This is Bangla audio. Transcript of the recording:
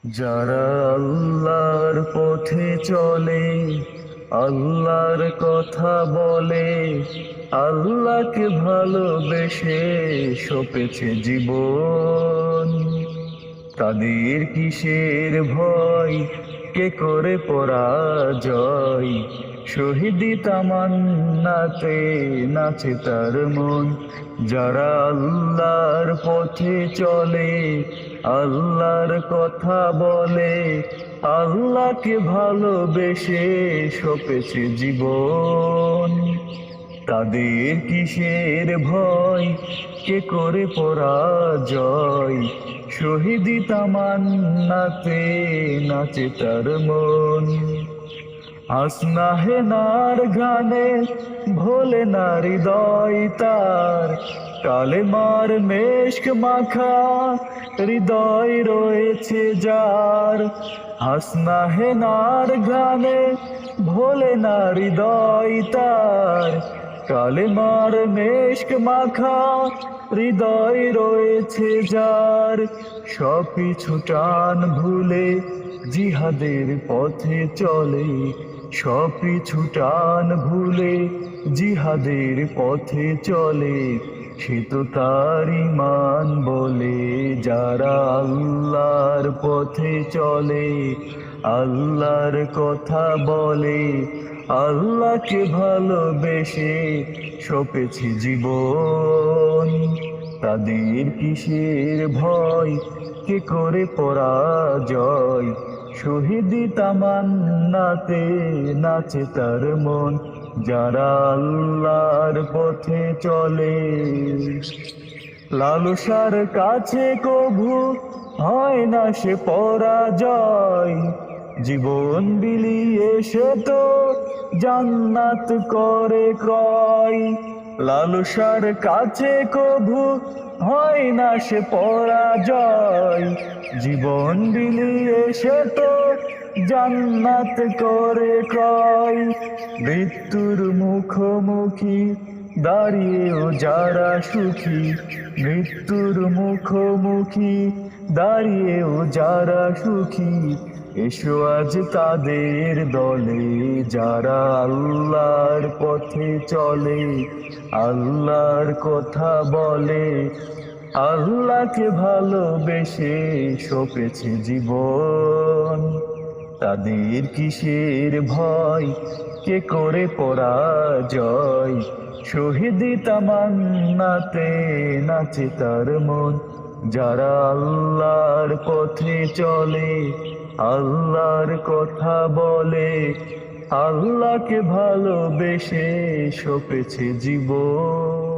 যারা আল্লাহর পথে চলে, আল্লাহর কথা বলে, আল্লাহকে ভালোবেসে সপেছে জীবন, তাদের কিসের ভয়, কে করে পরাজয়? শহীদি তামান্নাতে নাচে তার মন। যারা আল্লাহর পথে চলে, আল্লাহর কথা বলে, আল্লাহকে ভালোবেসে সপেছে জীবন, তাদের কিসের ভয়, কে করে পরাজয়? শহীদি তামান্নাতে নাচে তার মন। আসনাহেনার গানে ভোলে না হৃদয় তার, কালেমার মেশক মাখা হৃদয় রয়েছে যার। হাসনাহেনার গানে ভোলে না হৃদয় তার, কালেমার মেশক মাখা হৃদয় রয়েছে যার। সবকিছু টান ভুলে জিহাদের পথে চলে, সবকিছু টান ভুলে জিহাদের পথে চলে, সে তো তার ঈমান বলে। যারা আল্লাহর পথে চলে, আল্লাহর কথা বলে, আল্লাহকে ভালোবেসে সপেছে জীবন, তাদের কিসের ভয়, কে করে পরাজয়? শহীদি তামান্নাতে নাচে তার মন। যারা আল্লাহর পথে চলে, লালসার কাছে কভু হয় না সে পরাজয়, জীবন বিলিয়ে সে তো জান্নাত করে ক্রয়। লালসার কাছে কভু হয় না সে পরাজয়, জীবন বিলিয়ে সে তো জান্নাত করে ক্রয়। মৃত্যুর মুখোমুখি দাঁড়িয়েও যারা সুখী, মৃত্যুর মুখোমুখি দাঁড়িয়েও যারা সুখী, এসো আজ তাদের দলে। যারা আল্লাহর পথে চলে, আল্লাহর কথা বলে, আল্লাহকে ভালোবেসে সপেছে জীবন, তাদের কিসের ভয়, কে করে পরাজয়? শহীদি তামান্নাতে নাচে তার মন। যারা আল্লাহর পথে চলে, আল্লাহর কথা বলে, আল্লাহকে ভালোবেসে সপেছে জীবন।